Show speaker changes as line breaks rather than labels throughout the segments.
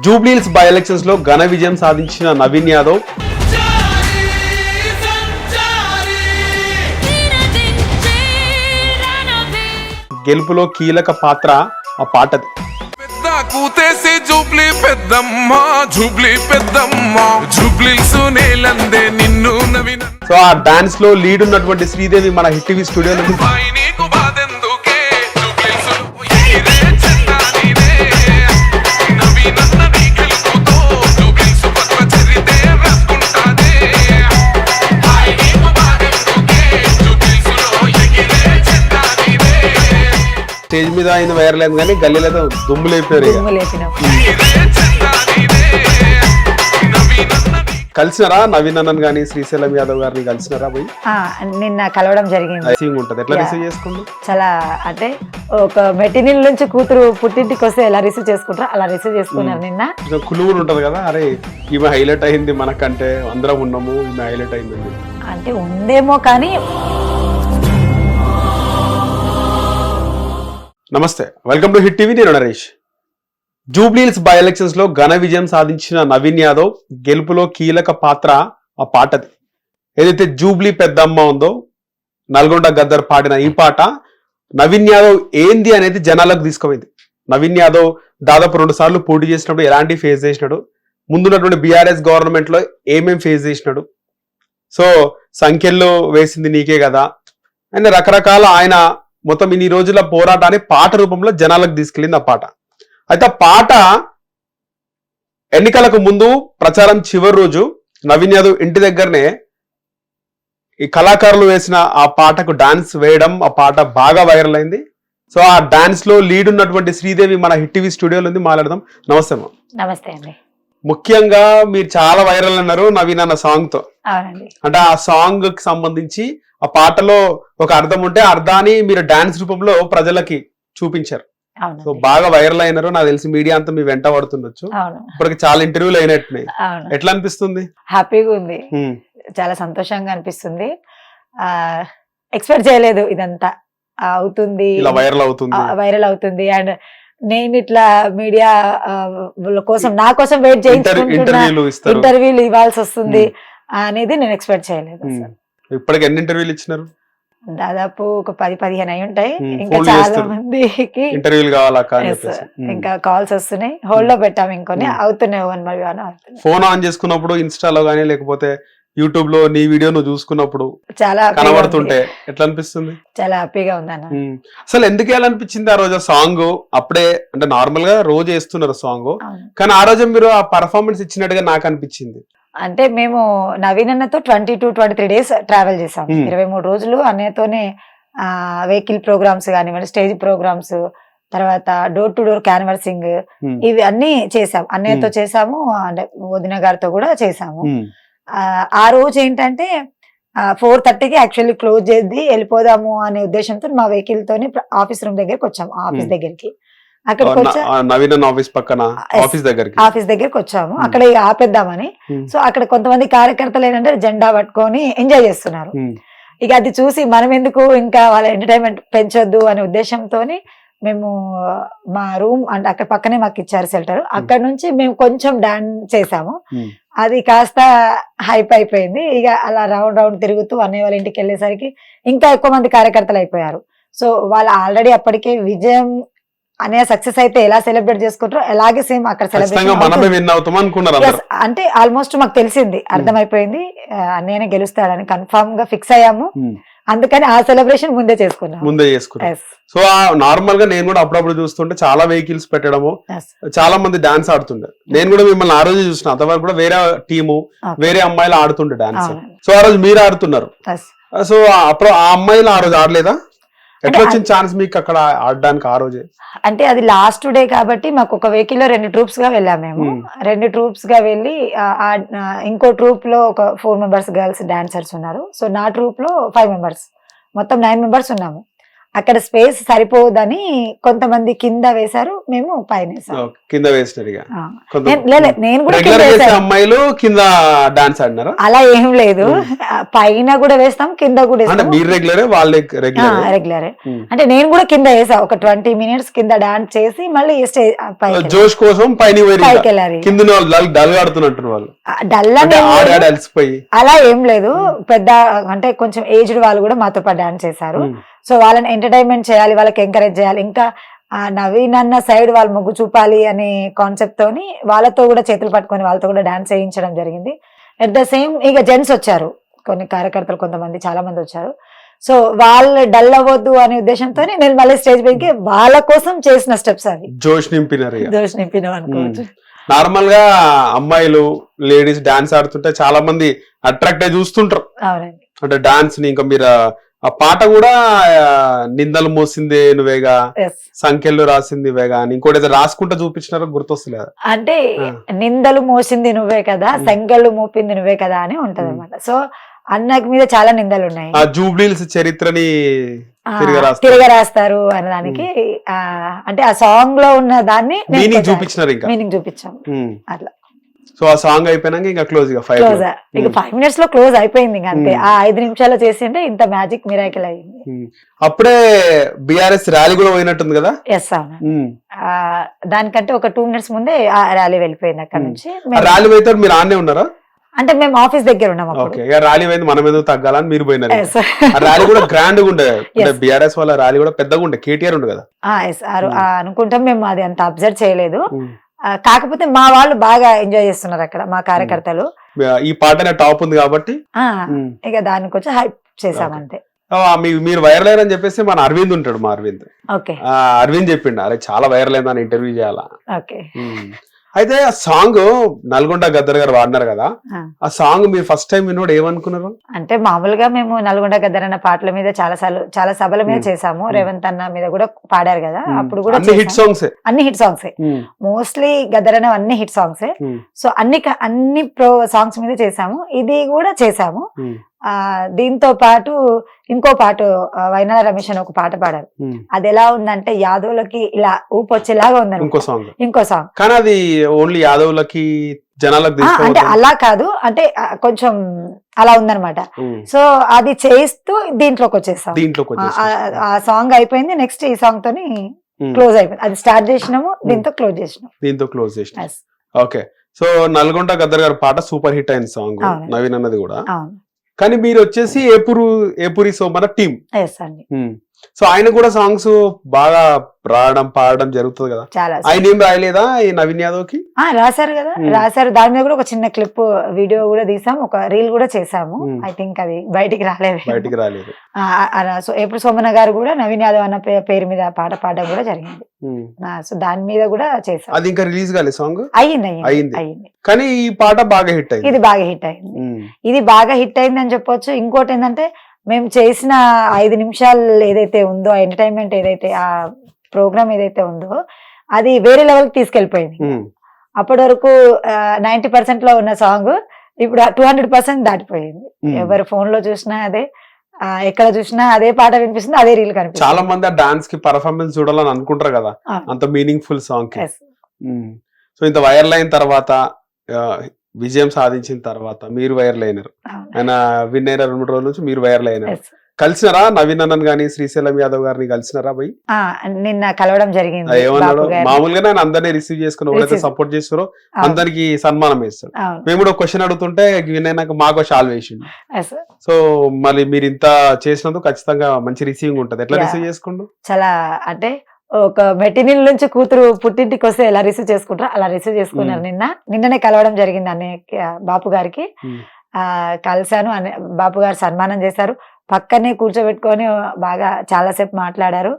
Jubilee Hills by elections లో ఘన విజయం సాధించిన నవీన్ యాదవ్ గెలుపులో కీలక పాత్ర ఆ పాటది.
కూతేసి జూబ్లీ పెద్దమ్మ జూబ్లీ పెద్దమ్మ జూబ్లీస్ నేలందే నిన్ను నవీన.
సో ఆ డాన్స్ లో లీడ్ ఉన్నటువంటి శ్రీదేవి మన హిట్ టీవీ స్టూడియోలో
నీకు బాధెందుకే జూబ్లీస్ ఎగిరే చెందా నీదే నవీనన్న నీ గెలుపుతో జూబ్లీస్ పత్ర చరితే రాసుకుంటాదే నీకు బాధెందుకే జూబ్లీస్ లో ఎగిరే చెందా నీదే.
స్టేజ్ మీద ఆయన వైరల్ అయింది కానీ గల్లీలో అయితే దుమ్ము లేపారు. కలిసినారా నవీన్ అన్నన్ గానీ శ్రీశైలం యాదవ్ గారిని కలిసినారా పోయి?
నిన్న కలవడం జరిగింది.
ఉంటది ఎట్లా రిసీవ్ చేసుకుంది?
చాలా అంటే ఒక మెటీరియల్ నుంచి కూతురు పుట్టింటికి వస్తే ఎలా రిసీవ్ చేసుకుంటారో అలా రిసీవ్ చేసుకున్నారు. నిన్న
కులుగురు ఉంటది కదా, అరే ఈమె హైలైట్ అయింది మనకంటే, అందరం ఉన్నాము ఈమె హైలైట్ అయింది
అంటే ఉందేమో కానీ.
నమస్తే, వెల్కమ్ టు హిట్ టీవీ. నేను నరేష్. జూబ్లీహిల్స్ బై ఎలక్షన్స్ లో ఘన విజయం సాధించిన నవీన్ యాదవ్ గెలుపులో కీలక పాత్ర ఆ పాటది. ఏదైతే జూబ్లీ పెద్దమ్మ ఉందో నల్గొండ గద్దర్ పాడిన ఈ పాట నవీన్ యాదవ్ ఏంది అనేది జనాలకు తీసుకుపోయింది. నవీన్ యాదవ్ దాదాపు 2 సార్లు పోటీ చేసినప్పుడు ఎలాంటి ఫేస్ చేసినాడు, ముందున్నటువంటి బీఆర్ఎస్ గవర్నమెంట్ లో ఏమేం ఫేస్ చేసినాడు, సో సంఖ్యల్లో వేసింది నీకే కదా అని రకరకాల ఆయన మొత్తం ఇన్ని రోజుల పోరాటాన్ని పాట రూపంలో జనాలకు తీసుకెళ్ళింది ఆ పాట. అయితే ఆ పాట ఎన్నికలకు ముందు ప్రచారం చివరి రోజు నవీన్ యాదవ్ ఇంటి దగ్గరనే ఈ కళాకారులు వేసిన ఆ పాటకు డాన్స్ వేయడం, ఆ పాట బాగా వైరల్ అయింది. సో ఆ డాన్స్ లో లీడ్ ఉన్నటువంటి శ్రీదేవి మన హిట్ టీవీ స్టూడియోలో ఉంది, మాట్లాడదాం. నమస్తే అమ్మా.
నమస్తే అండి.
ముఖ్యంగా మీరు చాలా వైరల్ అన్నారు నవీన్ అన్న సాంగ్ తో.
అవునండి.
అంటే ఆ సాంగ్ కి సంబంధించి ఆ పాటలో ఒక అర్థం ఉంటే అర్థాన్ని మీరు డాన్స్ రూపంలో ప్రజలకి చూపించారు. సో బాగా వైరల్ అయినారు, నాకు తెలిసి మీడియా అంతా మీ వెంట పడుతుండొచ్చు. ఇప్పటికి చాలా ఇంటర్వ్యూలు అయినట్టున్నాయి. ఎట్లా అనిపిస్తుంది?
హ్యాపీగా ఉంది, చాలా సంతోషంగా అనిపిస్తుంది. ఎక్స్పెక్ట్ చేయలేదు ఇదంతా అవుతుంది,
ఇలా
వైరల్ అవుతుంది. అండ్ నేను ఇట్లా మీడియా కోసం నా కోసం వెయిట్ చేయించుకుంటున్నా, ఇంటర్వ్యూలు ఇవ్వాల్సి వస్తుంది అనేది నేను ఎక్స్పెక్ట్ చేయలేదు.
ఇప్పటికి ఎన్ని ఇంటర్వ్యూలు ఇచ్చినారు?
దాదాపు ఒక 10-15 అయి ఉంటాయి. ఇంకా చాలా మందికి
ఇంటర్వ్యూలు కావాలా,
ఇంకా కాల్స్ వస్తున్నాయి. హోల్డ్ లో పెట్టాము, ఇంకొన్ని అవుతున్నాయి. 1 by 1 అవుతున్నాయి.
ఫోన్ ఆన్ చేసుకున్నప్పుడు ఇన్స్టాలో గానీ లేకపోతే యూట్యూబ్ లో నీ వీడియో నువ్వు చూసుకున్నప్పుడు
చాలా
కనబడుతుంటే ఎట్లా అనిపిస్తుంది?
చాలా హ్యాపీగా ఉందన్న.
అసలు ఎందుకు అనిపించింది ఆ రోజు సాంగ్? అప్పుడే అంటే నార్మల్ గా రోజు వేస్తున్నారు సాంగ్, కానీ ఆ రోజు మీరు ఆ పర్ఫార్మెన్స్ ఇచ్చినట్టుగా నాకు అనిపించింది.
అంటే మేము నవీన్ అన్నతో 22-23 days ట్రావెల్ చేసాం. 23 రోజులు అన్నయ్యతోనే వెహికల్ ప్రోగ్రామ్స్ కానివ్వండి, స్టేజ్ ప్రోగ్రామ్స్, తర్వాత డోర్ టు డోర్ క్యాన్వర్సింగ్, ఇవి అన్ని చేసాం. అన్నయ్యతో చేసాము, అంటే వదిన గారితో కూడా చేసాము. ఆ రోజు ఏంటంటే 4:30కి యాక్చువల్లీ క్లోజ్ చేసి వెళ్ళిపోదాము అనే ఉద్దేశంతో మా వెహికల్ తోని ఆఫీస్ రూమ్ దగ్గరికి వచ్చాము. ఆఫీస్ దగ్గరికి ఆఫీస్ దగ్గరికి వచ్చాము. అక్కడ ఆపేద్దామని. సో అక్కడ కొంతమంది కార్యకర్తలు ఏంటంటే జెండా పట్టుకొని ఎంజాయ్ చేస్తున్నారు. ఇక అది చూసి మనం ఎందుకు ఇంకా వాళ్ళ ఎంటర్టైన్మెంట్ పెంచొద్దు అనే ఉద్దేశంతో మేము మా రూమ్ అంటే అక్కడ పక్కనే మాకు ఇచ్చారు షెల్టర్, అక్కడ నుంచి మేము కొంచెం డాన్స్ చేసాము. అది కాస్త హైప్ అయిపోయింది. ఇక అలా రౌండ్ తిరుగుతూ అన్నయ్య వాళ్ళ ఇంటికి వెళ్ళేసరికి ఇంకా ఎక్కువ మంది కార్యకర్తలు అయిపోయారు. సో వాళ్ళు ఆల్రెడీ అప్పటికే విజయం అనే సక్సెస్ అయితే ఎలా సెలబ్రేట్ చేసుకుంటారో అలాగే సేమ్ అక్కడ సెలబ్రేట్ అంటే ఆల్మోస్ట్ మాకు తెలిసింది, అర్థమైపోయింది అన్నయ్యనే గెలుస్తాడని కన్ఫర్మ్ గా ఫిక్స్ అయ్యాము. అందుకని ఆ సెలబ్రేషన్ ముందే చేసుకున్నాం.
సో నార్మల్ గా నేను కూడా అప్పుడప్పుడు చూస్తుంటే చాలా వెహికల్స్ పెట్టడము, చాలా మంది డాన్స్ ఆడుతుండే. నేను కూడా మిమ్మల్ని ఆ రోజు చూసిన, అంతవరకు కూడా వేరే టీము వేరే అమ్మాయిలు ఆడుతుండే డాన్స్. సో ఆ రోజు మీరు ఆడుతున్నారు. సో అప్పుడు ఆ అమ్మాయిలు ఆ రోజు ఆడలేదా? ఎట్లా వచ్చింది ఛాన్స్ మీకు అక్కడ ఆడడానికి ఆ రోజే?
అంటే అది లాస్ట్ డే కాబట్టి మాకు ఒక వెహికల్ లో 2 ట్రూప్స్ గా వెళ్ళాము. మేము 2 ట్రూప్స్ గా వెళ్ళి ఇంకో ట్రూప్ లో ఒక 4 members గర్ల్స్ డాన్సర్స్ ఉన్నారు. సో నా ట్రూప్ లో 5 members, మొత్తం 9 members ఉన్నాము. అక్కడ స్పేస్ సరిపోదని కొంతమంది కింద వేశారు, మేము పైన వేసాం.
ఓకే, కింద వేసినారు ఇక.
ఆ. నేను కూడా కింద
రెగ్యులర్ చేసే
వేశాను.
అమ్మాయిలు కింద డాన్స్ ఆడినారా?
అలా ఏం లేదు, పైన కూడా వేస్తాం కింద కూడా
అంటే
వేస్తాం.
మీరు రెగ్యులరే, వాళ్ళే రెగ్యులర్?
రెగ్యులర్. అంటే నేను కూడా కింద వేసా, ఒక 20 minutes కింద డాన్స్ చేసి మళ్ళీ స్టేజ్ పైకి
జోష్ కోసం పైన
వెళ్ళారు.
కింద డల్ ఆడుతున్నట్టు వాళ్ళు
డల్
ఆడి అలసిపోయి
అలా ఏం లేదు. పెద్ద అంటే కొంచెం ఏజ్డ్ వాళ్ళు కూడా మాతో పాటు డాన్స్ చేశారు. సో వాళ్ళని ఎంటర్టైన్మెంట్ చేయాలి, వాళ్ళకి ఎంకరేజ్ చేయాలి. ఇంకా నవీన్ అన్న సైడ్ వాళ్ళు మొగ్గు చూపాలి అనే కాన్సెప్ట్ తోని వాళ్ళతో కూడా చేతులు పట్టుకొని వాళ్ళతో కూడా డాన్స్ చేయించడం జరిగింది. ఎట్ ద సేమ్ ఇక జెంట్స్ వచ్చారు, కొన్ని కార్యకర్తలు కొంతమంది, చాలా మంది వచ్చారు. సో వాళ్ళు డల్ అవ్వద్దు అనే ఉద్దేశంతో నేను మళ్ళీ స్టేజ్ పైకి వాళ్ళ కోసం చేసిన స్టెప్స్ అవి.
జోష్ నింపినారు.
జోష్ నింపినాం అనుకోవచ్చు.
నార్మల్ గా అమ్మాయిలు లేడీస్ డాన్స్ ఆడుతుంటే చాలా మంది అట్రాక్ట్ అయి చూస్తుంటారు.
అవునండి.
అంటే డాన్స్ ని ఇంకా మీరు ఆ పాట కూడా నిందలు మోసిందే నువ్వేగా, సంఖ్యలు రాసింది నువ్వేగా అని ఇంకోటి ఏదో రాసుకుంటా చూపించినారో గుర్తొస్తలేదు.
అంటే నిందలు మోసింది నువ్వే కదా, సంఖ్యలు మోపింది నువ్వే కదా అని ఉంటది అనమాట. సో అన్నకి మీద చాలా నిందలు ఉన్నాయి.
ఆ జూబ్లీహిల్స్ చరిత్రని
తిరగరాస్తారు అనే దానికి అంటే ఆ సాంగ్ లో ఉన్న దాన్ని
చూపించినారు, ఇంకా
మీనింగ్ చూపించాం అట్లా.
సో ఆ సాంగ్ అయిపోయినాక ఇంకా క్లోజ్ ఇక
5 minutes లో క్లోజ్ అయిపోయింది. ఇంకా అంతే, ఆ 5 నిమిషాలు చేసింటే ఇంత మ్యాజిక్ మిరాకిల్ అయింది.
అప్పుడే బిఆర్ఎస్ ర్యాలీ కూడా పోయినట్టుంది కదా?
ఎస్ అవును. దానికంటే ఒక 2 minutes ముందే ఆ ర్యాలీ వెళ్ళిపోయింది. అక్కడ నుంచి
ర్యాలీ అయితే మీరు ఆన్నే ఉన్నారా?
అంటే మేము ఆఫీస్ దగ్గర ఉన్నాం.
ర్యాలీ అయింది, మనం ఏదో తగ్గాలని మీరు పోయినారు. ర్యాలీ కూడా గ్రాండ్ గా ఉండే, బిఆర్ఎస్ వాళ్ళ ర్యాలీ కూడా పెద్దగా ఉండే, కేటీఆర్ ఉండే కదా?
అనుకుంటాం, మేము అది అంత అబ్జర్వ్ చేయలేదు. కాకపోతే మా వాళ్ళు బాగా ఎంజాయ్ చేస్తున్నారు అక్కడ, మా కార్యకర్తలు.
ఈ పాట టాప్ ఉంది కాబట్టి
ఇక దానికి వచ్చి హైప్ చేసామంతే.
మీరు వైరల్ అయ్యారని చెప్పేసి మన అరవింద్ ఉంటాడు, మా అరవింద్. అరవింద్ చెప్పిండు, అరే చాలా వైరల్ అయిందని ఇంటర్వ్యూ చేయాలా. అయితే ఆ సాంగ్ నల్గొండ గద్దర్ గారు వాడినారు కదా, ఆ సాంగ్ మీరు ఫస్ట్ టైం విన్నోడు ఏమనుకున్నారు?
అంటే మామూలుగా మేము నల్గొండ గద్దర్ అన్న పాటల మీద చాలా సభల మీద చేసాము. రేవంత్ అన్న మీద కూడా పాడారు కదా, అప్పుడు కూడా
అన్ని హిట్ సాంగ్స్
మోస్ట్లీ గద్దర్ అన్న అన్ని హిట్ సాంగ్స్. సో అన్ని ప్రో సాంగ్స్ మీద చేసాము, ఇది కూడా చేసాము. దీంతో పాటు ఇంకో పాట వైనాల రమేష్ అని ఒక పాట పాడారు. అది ఎలా ఉందంటే యాదవులకి ఇలా ఊపొచ్చేలాగా ఉందని ఇంకో సాంగ్.
కానీ అది ఓన్లీ యాదవులకి జనాలకు
అంటే అలా కాదు, అంటే కొంచెం అలా ఉందన్నమాట. సో అది చేస్తూ దీంట్లోకి వచ్చేసాం. ఆ సాంగ్ అయిపోయింది, నెక్స్ట్ ఈ సాంగ్ తోని క్లోజ్ అయిపోయింది. అది స్టార్ట్ చేసినాము, దీంతో క్లోజ్ చేసినాం.
ఓకే. సో నల్గొండ గద్దర్ గారి పాట సూపర్ హిట్ అయిన సాంగ్, నవీన్ అన్నది కూడా. కానీ మీరు వచ్చేసి ఏపురి సోమన టీమ్. సో ఆయన కూడా సాంగ్స్ బాగా పాడడం జరుగుతుంది కదా, ఆయన ఏం రాయలేదా ఈ నవీన్ యాదవ్ కి?
రాశారు కదా, రాశారు. దాని మీద కూడా ఒక చిన్న క్లిప్ వీడియో కూడా తీసాము, ఒక రీల్ కూడా చేసాము. ఐ థింక్ అది బయటికి రాలేదు. సో ఎప్పుడు సోమన గారు కూడా నవీన్ యాదవ్ అన్న పేరు మీద పాట పాడడం కూడా జరిగింది. సో దాని మీద కూడా చేసాం.
అది ఇంకా రిలీజ్ కాలేదు సాంగ్?
అయ్యింది.
కానీ ఈ పాట బాగా హిట్ అయింది.
ఇది బాగా హిట్ అయింది అని చెప్పొచ్చు. ఇంకోటి ఏంటంటే మేము చేసిన 5 నిమిషాలు ఏదైతే ఉందో, ఆ ఎంటర్టైన్మెంట్ ఏదైతే, ఆ ప్రోగ్రామ్ ఏదైతే ఉందో అది వేరే లెవెల్ కి తీసుకెళ్లిపోయింది. అప్పటి వరకు 90% లో ఉన్న సాంగ్ ఇప్పుడు 200% దాటిపోయింది. ఎవరు ఫోన్ లో చూసినా అదే, ఎక్కడ చూసినా అదే పాట వినిపిస్తుంది, అదే రీల్ కనిపిస్తుంది.
చాలా మంది డాన్స్ కి పర్ఫార్మెన్స్ చూడాలని అనుకుంటారు కదా, అంత మీనింగ్ఫుల్ సాంగ్ కి. సో ఇంత వైరల్ అయిన తర్వాత, విజయం సాధించిన తర్వాత మీరు వైరల్ అయినారు. ఆయన విన్ అయిన 2-3 రోజుల నుంచి మీరు వైరల్ అయినారు. కలిసినారా నవీన్ అన్నన్ గానీ శ్రీశైలం యాదవ్ గారిని కలిసినారా? పోయి
నిన్న కలవడం జరిగింది.
ఏమన్నాడు? మామూలుగా ఆయన అందరినీ రిసీవ్ చేసుకుని ఎవరైతే సపోర్ట్ చేస్తారో అందరికి సన్మానం వేస్తాడు. మేము కూడా క్వశ్చన్ అడుగుతుంటే విన్ అయినాక మాకు షాల్ వేసిండు. సో మళ్ళీ మీరు ఇంత చేసినందుకు ఖచ్చితంగా మంచి రిసీవింగ్ ఉంటది. ఎట్లా రిసీవ్ చేసుకుంటూ?
చాలా అంటే ఒక మెటీరియల్ నుంచి కూతురు పుట్టింటికి వస్తే ఎలా రిసీవ్ చేసుకుంటారో అలా రిసీవ్ చేసుకున్నారు. నిన్ననే కలవడం జరిగింది అన్నయ్య బాపు గారికి. కలిశాను, బాపు గారు సన్మానం చేశారు. పక్కనే కూర్చోబెట్టుకొని బాగా చాలాసేపు మాట్లాడారు,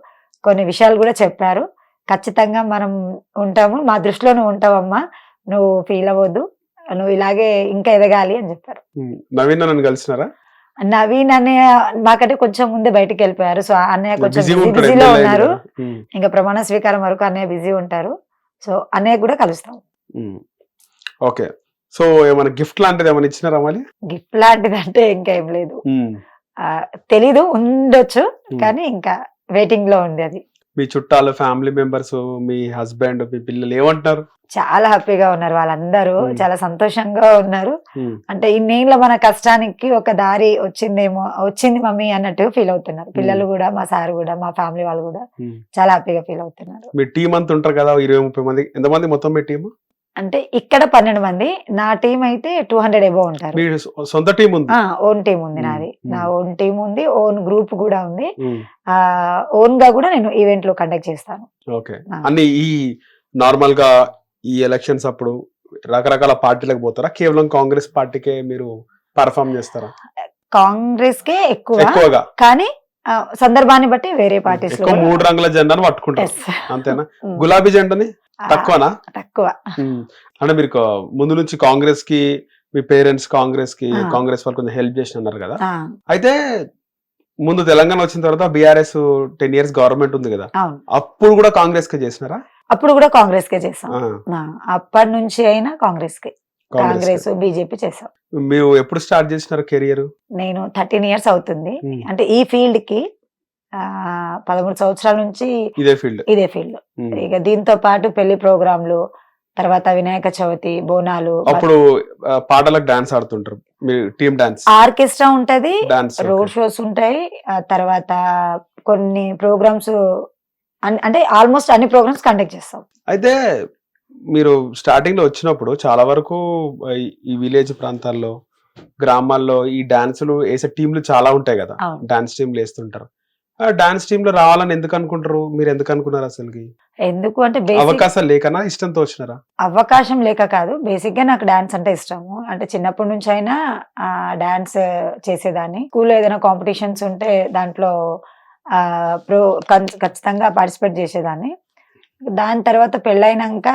కొన్ని విషయాలు కూడా చెప్పారు. ఖచ్చితంగా మనం ఉంటాము, మా దృష్టిలో నువ్వు ఉంటావమ్మా, నువ్వు ఫీల్ అవ్వద్దు, నువ్వు ఇలాగే ఇంకా ఎదగాలి అని చెప్పారు.
నవీన్ అన్నని కలిసినారా?
నవీన్ అన్నయ్య మాకంటే కొంచెం ముందే బయటకు వెళ్ళిపోయారు. సో అన్నయ్య కొంచెం బిజీలో ఉన్నారు. ఇంకా ప్రమాణ స్వీకారం వరకు అన్నయ్య బిజీ ఉంటారు. సో అన్నయ్య కూడా కలుస్తాం.
ఓకే. సో ఏమైనా గిఫ్ట్ లాంటిది ఏమైనా ఇచ్చినారా? మళ్ళీ
గిఫ్ట్ లాంటిది అంటే ఇంకా ఏం లేదు, తెలీదు, ఉండొచ్చు. కానీ ఇంకా వెయిటింగ్ లో ఉంది అది.
మీ చుట్టాలు, ఫ్యామిలీ మెంబర్స్, మీ హస్బెండ్, మీ పిల్లలు ఏమంటారు?
చాలా హ్యాపీగా ఉన్నారు వాళ్ళందరూ, చాలా సంతోషంగా ఉన్నారు. అంటే ఇన్నేళ్ళ మన కష్టానికి ఒక దారి వచ్చింది మమ్మీ అన్నట్టు ఫీల్ అవుతున్నారు పిల్లలు కూడా, మా సార్ కూడా, మా ఫ్యామిలీ వాళ్ళు కూడా చాలా హ్యాపీగా ఫీల్ అవుతున్నారు.
మీ టీం అంతా ఉంటారు కదా 20-30 మంది, ఎంతమంది మొత్తం మీ టీం?
అంటే ఇక్కడ 12 మంది, నా టీం అయితే 200 ఎబో ఉంటారు.
మీ సొంత టీం ఉంది?
ఓన్ టీం ఉంది నాది, నా ఓన్ టీం ఉంది, ఓన్ గ్రూప్ కూడా ఉంది. ఓన్ గా కూడా నేను ఈవెంట్లు కండక్ట్ చేస్తాను.
ఓకే. అన్ని ఈ నార్మల్ గా ఈ ఎలక్షన్స్ అప్పుడు రకరకాల పార్టీలకు పోతారా, కేవలం కాంగ్రెస్ పార్టీకే మీరు పర్ఫామ్ చేస్తారా?
కాంగ్రెస్ కే
ఎక్కువగా,
కానీ సందర్భాన్ని బట్టి వేరే పార్టీస్ లో
3 రంగుల జెండాను పట్టుకుంటారు అంతేనా? గులాబీ జెండాని తక్కువనా?
తక్కువ.
అంటే మీరు ముందు నుంచి కాంగ్రెస్ కి, మీ పేరెంట్స్ కాంగ్రెస్ వాళ్ళు కొంచెం హెల్ప్ చేసిన అన్నారు కదా. అయితే ముందు తెలంగాణ వచ్చిన తర్వాత బీఆర్ఎస్ 10 years గవర్నమెంట్ ఉంది కదా, అప్పుడు కూడా కాంగ్రెస్ కే చేసినారా?
అప్పుడు కూడా కాంగ్రెస్ కే చేసాం. అప్పటి నుంచి అయినా కాంగ్రెస్ బీజేపీ చేసాం.
మీరు ఎప్పుడు స్టార్ట్ చేసినారు కెరియర్?
నేను 13 years అవుతుంది. అంటే ఈ ఫీల్డ్ కి 13 సంవత్సరాల నుంచి ఇదే ఫీల్డ్. ఇక దీంతో పాటు పెళ్లి ప్రోగ్రాంలు, తర్వాత వినాయక చవితి, బోనాలు.
అప్పుడు పాటలకు డాన్స్ ఆడుతుంటారు, టీమ్ డాన్స్,
ఆర్కెస్ట్రా ఉంటది, రోడ్ షోస్ ఉంటాయి, తర్వాత కొన్ని ప్రోగ్రామ్స్, అంటే ఆల్మోస్ట్ అన్ని ప్రోగ్రామ్స్ కండక్ట్ చేస్తాం.
అయితే మీరు స్టార్టింగ్ లో వచ్చినప్పుడు చాలా వరకు ఈ విలేజ్ ప్రాంతాల్లో, గ్రామాల్లో ఈ డాన్సులు వేసే టీంలు చాలా ఉంటాయి కదా, డాన్స్ టీంలు వేస్తుంటారు. డాన్స్ టీమ్ లో రావాలని ఎందుకు అనుకుంటారు? మీరు ఎందుకు అనుకున్నారు అసలుకి?
ఎందుకు అంటే
అవకాశం లేకనా, ఇష్టంతో వచ్చినారా?
అవకాశం లేక కాదు, బేసిక్ గా నాకు డాన్స్ అంటే ఇష్టము. అంటే చిన్నప్పటి నుంచి అయినా డాన్స్ చేసేదాన్ని. స్కూల్లో ఏదైనా కాంపిటీషన్స్ ఉంటే దాంట్లో ఖచ్చితంగా పార్టిసిపేట్ చేసేదాన్ని. దాని తర్వాత పెళ్ళైనాక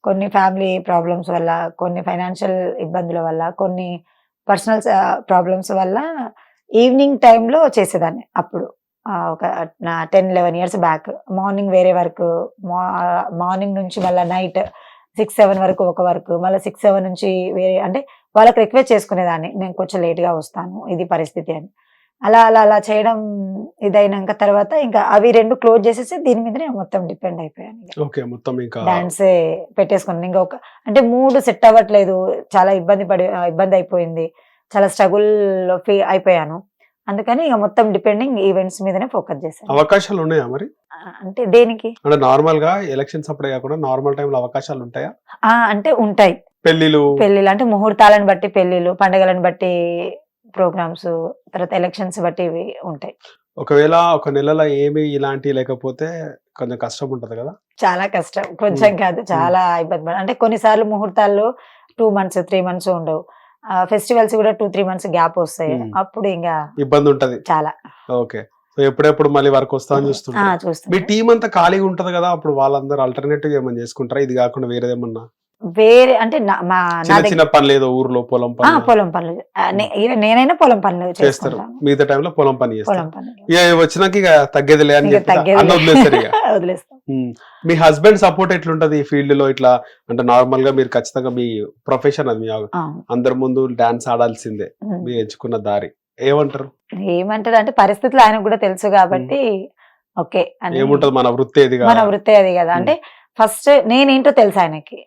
కొన్ని ఫ్యామిలీ ప్రాబ్లమ్స్ వల్ల, కొన్ని ఫైనాన్షియల్ ఇబ్బందుల వల్ల, కొన్ని పర్సనల్ ప్రాబ్లమ్స్ వల్ల ఈవినింగ్ టైంలో చేసేదాన్ని. అప్పుడు ఒక 10-11 years బ్యాక్. మార్నింగ్ వేరే వర్క్, మార్నింగ్ నుంచి మళ్ళీ నైట్ 6-7 వరకు ఒక వర్క్, మళ్ళీ 6-7 నుంచి వేరే, అంటే వాళ్ళకి రిక్వెస్ట్ చేసుకునేదాన్ని, నేను కొంచెం లేట్గా వస్తాను, ఇది పరిస్థితి అని. అలా అలా అలా చేయడం ఇదైనాక తర్వాత ఇంకా అవి 2 క్లోజ్ చేసేసి దీని మీద నేను మొత్తం డిపెండ్ అయిపోయాను. డాన్సే పెట్టేసుకున్నాను. ఇంకా అంటే 3 సెట్ అవ్వట్లేదు, చాలా ఇబ్బంది అయిపోయింది, చాలా స్ట్రగుల్ అయిపోయాను. అందుకని ఇక మొత్తం డిపెండింగ్ ఈవెంట్స్ మీదనే ఫోకస్ చేశాను.
అవకాశాలు ఉన్నాయా మరి?
అంటే దేనికి?
అంటే నార్మల్ గా ఎలక్షన్స్ అప్పుడే కాకుండా నార్మల్ టైంలో అవకాశాలు ఉంటాయా?
అంటే ఉంటాయి. పెళ్లిళ్ళు అంటే ముహూర్తాలను బట్టి పెళ్లిళ్ళు, పండుగలను బట్టి ప్రోగ్రామ్స్, తర్వాత ఎలక్షన్స్ బట్టి ఇవి ఉంటాయి.
ఒకవేళ ఒక నెలలో ఏమి ఇలాంటి లేకపోతే కొంచెం కష్టం ఉంటది కదా? చాలా
కష్టం, కొంచెం కాదు, చాలా ఇబ్బంది. అంటే కొన్నిసార్లు ముహూర్తాల్లో 2 months 3 months ఉండవు, ఫెస్టివల్స్ కూడా 2-3 months గ్యాప్ వస్తాయి, అప్పుడు ఇంకా ఇబ్బంది ఉంటది చాలా.
ఓకే. ఎప్పుడెప్పుడు మళ్ళీ వర్క్ వస్తామని చూస్తుంటారు. మీ టీం అంతా ఖాళీగా ఉంటది కదా, అప్పుడు వాళ్ళందరూ ఆల్టర్నేటివ్ ఏమన్నా చేసుకుంటారా, ఇది కాకుండా వేరేదేమన్నా?
వేరే అంటే
చిన్న పని లేదు ఊర్లో, పొలం
పనులు నేనైనా పొలం పనులు
చేస్తారు, మిగతా టైంలో పొలం పని చేస్తారు. వచ్చినాక ఇక తగ్గేది లే అని వదిలేస్తారు. మీ హస్బెండ్ సపోర్ట్ ఎట్లుంటది ఈ ఫీల్డ్ లో? ఇట్లా అంటే నార్మల్ గా మీరు ఖచ్చితంగా మీ ప్రొఫెషన్ అది, అందరి ముందు డాన్స్ ఆడాల్సిందే, మీరు ఎంచుకున్న దారి, ఏమంటారు?
అంటే పరిస్థితులు ఆయనకు కూడా తెలుసు కాబట్టి ఓకే.
ఏముంటది, మన వృత్తి
అది కదా. అంటే ఫస్ట్ నేనేంటో తెలుసు ఆయనకి,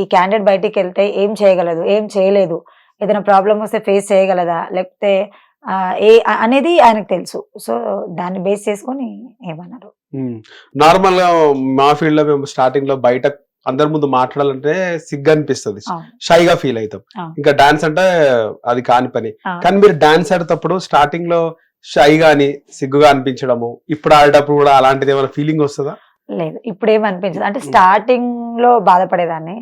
ఈ క్యాండిడేట్ బయటికి వెళ్తే ఏం చేయగలదు, ఏం చేయలేదు, ఏదైనా ప్రాబ్లం వస్తే ఫేస్ చేయగలదా, లేకపోతే అనేది ఆయనకు తెలుసు. సో దాన్ని బేస్ చేసుకొని ఏమన్నారు.
నార్మల్ గా మా ఫీల్డ్ లో మేము స్టార్టింగ్ లో బయట అందరి ముందు మాట్లాడాలంటే సిగ్గు అనిపిస్తుంది, షైగా ఫీల్ అవుతాం. ఇంకా డాన్స్ అంటే అది కాని పని. కానీ మీరు డాన్స్ ఆడేటప్పుడు స్టార్టింగ్ లో షై గాని సిగ్గుగా అనిపించడము, ఇప్పుడు ఆడేటప్పుడు కూడా అలాంటిది ఏమైనా ఫీలింగ్ వస్తుందా?
లేదు, ఇప్పుడు ఏమనిపించదు. అంటే స్టార్టింగ్ లో బాధపడేదాన్ని.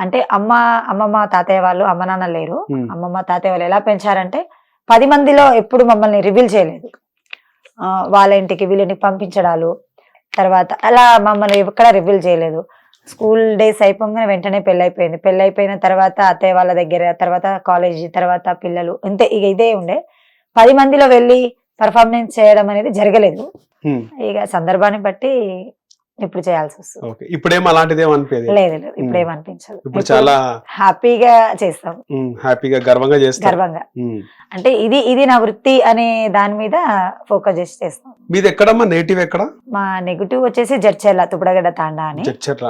అంటే అమ్మమ్మ తాతయ్య వాళ్ళు, అమ్మ నాన్న లేరు, అమ్మమ్మ తాతయ్య వాళ్ళు ఎలా పెంచారంటే 10 మందిలో ఎప్పుడు మమ్మల్ని రివీల్ చేయలేదు. వాళ్ళ ఇంటికి వీళ్ళింటికి పంపించడాలు, తర్వాత అలా మమ్మల్ని ఎక్కడ రివీల్ చేయలేదు. స్కూల్ డేస్ అయిపోగానే వెంటనే పెళ్ళైపోయింది. పెళ్ళైపోయిన తర్వాత అత్తయ్య వాళ్ళ దగ్గర, తర్వాత కాలేజీ, తర్వాత పిల్లలు, ఇంతే, ఇక ఇదే ఉండే. 10 మందిలో వెళ్ళి పర్ఫార్మెన్స్ చేయడం అనేది జరగలేదు. ఇక సందర్భాన్ని బట్టి ఇప్పుడు చేయాల్సి వస్తుంది.
ఓకే, ఇప్పుడేం అలాంటిది ఏం అనిపించదు.
లేదు లేదు, ఇప్పుడు ఏమనిపించదు.
ఇప్పుడు చాలా
హ్యాపీగా చేస్తాం,
హ్యాపీగా గర్వంగా చేస్తారు.
గర్వంగా. అంటే ఇది నా వృత్తి అనే దాని మీద ఫోకస్ చేసి చేస్తాం.
మీది ఎక్కడమ్మా, నేటివ్ ఎక్కడ?
మా నెగిటివ్ వచ్చేసి జడ్చెర్ల తుప్పడగడ్డ తాండా అని,
జడ్చర్ల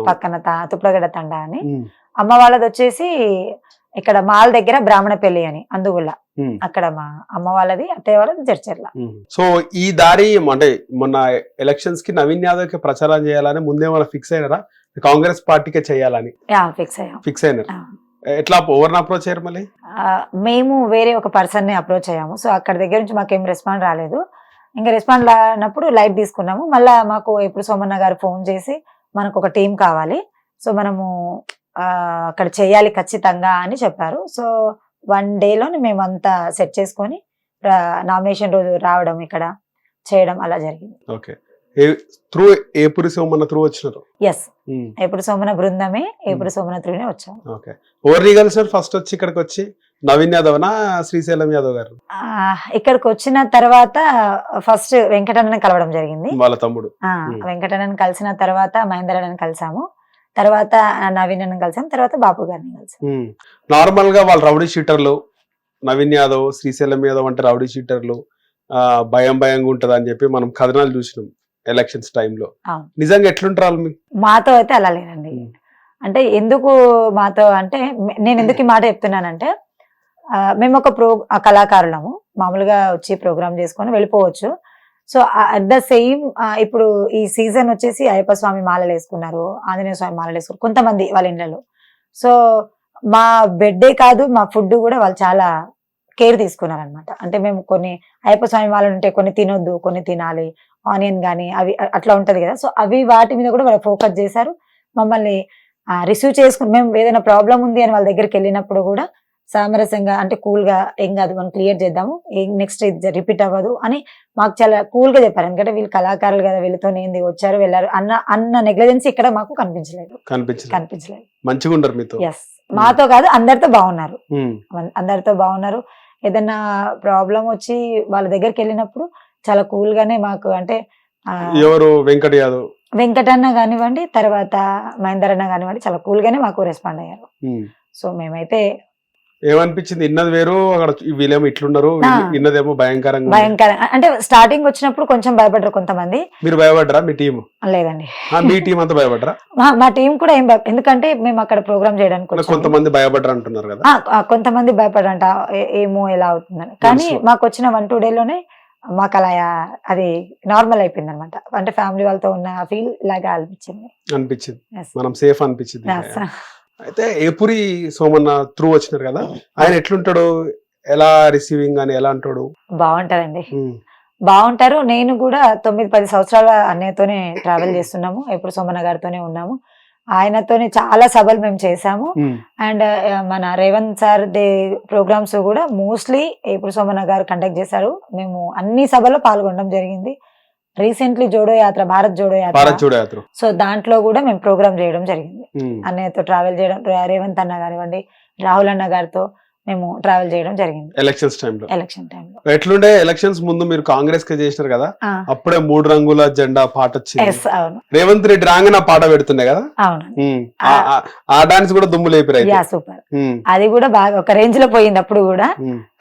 పక్కన తుప్పడగడ్డ తాండా అని. అమ్మ వాళ్ళది వచ్చేసి ఇక్కడ మాల్ దగ్గర బ్రాహ్మణపల్లి అని అందుగుల్ల, అక్కడ మా అమ్మ వాళ్ళది, అత్తయ్య వాళ్ళది జడ్చెర్ల.
సో ఈ దారి అంటే మొన్న ఎలక్షన్స్ కి నవీన్ యాదవ్ కి ప్రచారం చేయాలని ముందే మన ఫిక్స్ అయినారా, కాంగ్రెస్ పార్టీకే చేయాలని ఫిక్స్ అయినారు? ఎట్లా ఎవరిని అప్రోచ్ అయ్యారు మళ్ళీ?
మేము వేరే ఒక పర్సన్ ని అప్రోచ్ అయ్యాము. సో అక్కడ దగ్గర నుంచి మాకేం రెస్పాండ్ రాలేదు. ఇంకా రెస్పాండ్ రానప్పుడు లైట్ తీసుకున్నాము. మళ్ళా మాకు ఎప్పుడు సోమన్న గారు ఫోన్ చేసి మనకు ఒక టీం కావాలి, సో మనము అక్కడ చేయాలి ఖచ్చితంగా అని చెప్పారు. సో 1 డేలోనే మేమంతా సెట్ చేసుకొని నామినేషన్ రోజు రావడం, ఇక్కడ చేయడం అలా జరిగింది.
ఓకే, త్రూ ఏపురి సోమన్న త్రూ వచ్చినారు?
ఎస్, ఏపురి సోమన్న బృందమే, ఏపురి సోమన్న త్రూనే వచ్చాం.
ఓకే, ఎవరిని కలిసారు ఫస్ట్ వచ్చి ఇక్కడికి వచ్చి? నవీన్ యాదవ్ నా శ్రీశైలం యాదవ్ గారు?
ఇక్కడికి వచ్చిన తర్వాత ఫస్ట్ వెంకటన్నని కలవడం జరిగింది, వాళ్ళ
తమ్ముడు.
వెంకటన్నని కలిసిన తర్వాత మహేందర్ అన్నని కలిసాము, తర్వాత నవీన్ అన్నని కలిసాం, తర్వాత బాపు గారిని కలిసాం.
నార్మల్ గా వాళ్ళు రౌడీ షీటర్లు, నవీన్ యాదవ్ శ్రీశైలం యాదవ్ అంటే రౌడీ షీటర్లు, భయంగా ఉంటది అని చెప్పి మనం కథనాలు చూసినాం ఎలక్షన్స్ టైంలో. నిజంగా ఎట్లుంటారు?
మాతో అయితే అలా లేదండి. అంటే ఎందుకు మాతో అంటే, నేను ఎందుకు ఈ మాట చెప్తున్నానంటే, మేము ఒక కళాకారులము, మామూలుగా వచ్చి ప్రోగ్రామ్ చేసుకొని వెళ్ళిపోవచ్చు. సో అట్ ద సేమ్ ఇప్పుడు ఈ సీజన్ వచ్చేసి అయ్యప్ప స్వామి మాలలు వేసుకున్నారు, ఆంజనేయ స్వామి మాలలు వేసుకున్నారు కొంతమంది వాళ్ళ ఇళ్లలో. సో మా బెడ్డే కాదు, మా ఫుడ్ కూడా వాళ్ళు చాలా కేర్ తీసుకున్నారు అనమాట. అంటే మేము కొన్ని అయ్యప్ప స్వామి మాలలు ఉంటే కొన్ని తినొద్దు, కొన్ని తినాలి, ఆనియన్ కానీ అవి అట్లా ఉంటది కదా. సో అవి వాటి మీద కూడా వాళ్ళు ఫోకస్ చేశారు. మమ్మల్ని రిసీవ్ చేసుకుని, మేము ఏదైనా ప్రాబ్లం ఉంది అని వాళ్ళ దగ్గరికి వెళ్ళినప్పుడు కూడా సామరస్యంగా, అంటే కూల్ గా, ఏం కాదు మనం క్లియర్ చేద్దాము, నెక్స్ట్ ఇది రిపీట్ అవ్వదు అని మాకు చాలా కూల్ గా చెప్పారు. ఎందుకంటే వీళ్ళు కళాకారులు కదా, వీళ్ళతో ఏంది వచ్చారు వెళ్ళారు అన్న నెగ్లిజెన్స్ ఇక్కడ మాకు కనిపించలేదు.
మంచిగా ఉంటారు మీతో?
ఎస్, మాతో కాదు అందరితో బాగున్నారు, అందరితో బాగున్నారు. ఏదైనా ప్రాబ్లం వచ్చి వాళ్ళ దగ్గరికి వెళ్ళినప్పుడు చాలా కూల్ గానే మాకు, అంటే
ఎవరు
వెంకటన్న కానివ్వండి, తర్వాత మహేందర్ అన్న కానివ్వండి, చాలా కూల్ గానే మాకు రెస్పాండ్ అయ్యారు. సో మేమైతే
ఏమనిపించింది? ఇన్నది వేరు, అక్కడ వీళ్ళేమో ఇట్లున్నారు, ఇన్నదేమో భయంకరంగా.
అంటే స్టార్టింగ్ వచ్చినప్పుడు కొంచెం భయపడ్డారు కొంతమంది.
మీరు భయపడ్డరా? మీ టీం?
లేదండి,
మీ టీం అంతా భయపడ్డరా?
మా టీం కూడా ఏం ఎందుకంటే మేము అక్కడ ప్రోగ్రామ్ చేయడానికి
కొంతమంది భయపడ్డరా అంటున్నారు కదా.
కొంతమంది భయపడంట, ఏమో ఎలా అవుతుందని. కానీ మాకు వచ్చిన 1-2 డేలోనే మాకు అలా అది నార్మల్ అయిపోయింది అనమాట. అంటే ఫ్యామిలీ వాళ్ళతో ఉన్న ఫీల్ లాగా అనిపించింది,
మనం సేఫ్ అనిపించింది. అయితే ఏపురి సోమన్న త్రూ వచ్చినారు కదా, ఆయన ఎట్లుంటాడు, ఎలా రిసీవింగ్ అని ఎలా అంటాడు?
బాగుంటారండి, బాగుంటారు. నేను కూడా 9-10 సంవత్సరాల అన్నయ్యతోనే ట్రావెల్ చేస్తున్నాము, ఎప్పుడు సోమన్న గారితోనే ఉన్నాము. ఆయనతోనే చాలా సభలు మేము చేసాము. అండ్ మన రేవంత్ సార్ దే ప్రోగ్రామ్స్ కూడా మోస్ట్లీ ఎప్పుడు సోమన్న గారు కండక్ట్ చేశారు. మేము అన్ని సభలో పాల్గొనడం జరిగింది. రీసెంట్లీ జోడో యాత్ర, భారత్ జోడో యాత్ర, సో దాంట్లో కూడా మేము ప్రోగ్రామ్ చేయడం జరిగింది. అన్నయ్యతో ట్రావెల్ చేయడం, రేవంత్ అన్న కానివ్వండి, రాహుల్ అన్న గారితో మేము ట్రావెల్ చేయడం జరిగింది ఎలక్షన్ టైంలో.
ఎట్లుండే ఎలక్షన్స్ ముందు మీరు కాంగ్రెస్ కి చేసినారు కదా, అప్పుడే 3 రంగుల జెండా పాట వచ్చింది. రేవంత్ రెడ్డి రాంగ్ నా పాట పెడుతుండే కదా. ఆ డాన్స్ కూడా దుమ్ము లేపిరాయి.
సూపర్, అది కూడా బాగా ఒక రేంజ్ లో పోయింది అప్పుడు కూడా.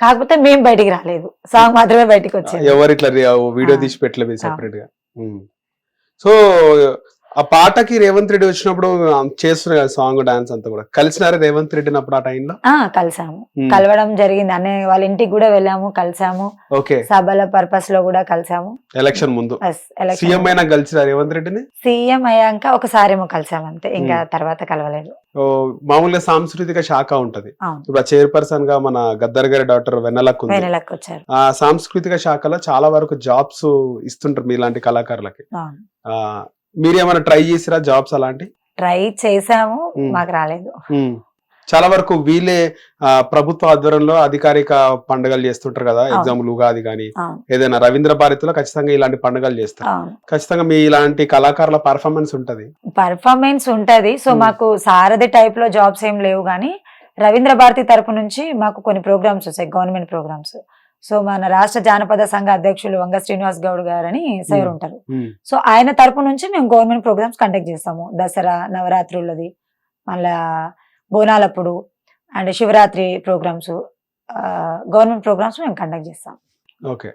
కాకపోతే మేము బయటికి రాలేదు, సాంగ్ మాత్రమే బయటకు వచ్చింది.
ఎవరు ఇట్లా వీడియో తీసి పెట్టలేదు సెపరేట్ గా. సో ఆ పాటకి రేవంత్ రెడ్డి వచ్చినప్పుడు చేస్తున్నారు కదా సాంగ్, డాన్స్ అంతా కూడా కలిసినారా రేవంత్ రెడ్డిని అప్పుడు ఆ టైంలో?
కలిసాము, కలవడం జరిగింది. అన్నయ్య వాళ్ళ ఇంటికి కూడా వెళ్ళాము, కలిసాము. సభల పర్పస్ లో కూడా కలిసాము.
ఎలక్షన్ ముందు సీఎం అయినా కలిసిరా రేవంత్ రెడ్డిని?
సీఎం అయ్యాక ఒకసారి ఏమో కలిసాము అంతే, ఇంకా తర్వాత కలవలేదు.
మామూలుగా సాంస్కృతిక శాఖ ఉంటది, ఇప్పుడు చైర్పర్సన్ గా మన గద్దర్ గారి డాక్టర్ వెన్నెలకు
వచ్చారు.
ఆ సాంస్కృతిక శాఖలో చాలా వరకు జాబ్స్ ఇస్తుంటారు మీలాంటి కళాకారులకి. మీరేమైనా ట్రై చేసిరా జాబ్స్ అలాంటి?
ట్రై చేసాము, మాకు రాలేదు.
చాలా వరకు వీళ్ళే ప్రభుత్వ ఆధ్వర్యంలో అధికారిక పండుగలు చేస్తుంటారు కదా, ఎగ్జాంపుల్ ఉగాది కానీ ఏదైనా రవీంద్ర భారతిలో ఖచ్చితంగా ఇలాంటి పండుగలు చేస్తారు. ఖచ్చితంగా మీ ఇలాంటి కళాకారుల పర్ఫార్మెన్స్
ఉంటది. సో మాకు సారథి టైప్ లో జాబ్స్ ఏం లేవు, కానీ రవీంద్ర భారతి తరపు నుంచి మాకు కొన్ని ప్రోగ్రామ్స్ వస్తాయి, గవర్నమెంట్ ప్రోగ్రామ్స్. సో మన రాష్ట్ర జానపద సంఘ అధ్యక్షులు వంగ శ్రీనివాస్ గౌడ్ గారని సార్ ఉంటారు.
ఉమ్,
సో ఆయన తరపు నుంచి మేము గవర్నమెంట్ ప్రోగ్రామ్స్ కండక్ట్ చేస్తాము. దసరా, నవరాత్రులది, మళ్ళా బోనాలప్పుడు and Shivaratri programs, government programs మేము కండక్ట్ చేస్తాం.
ఓకే.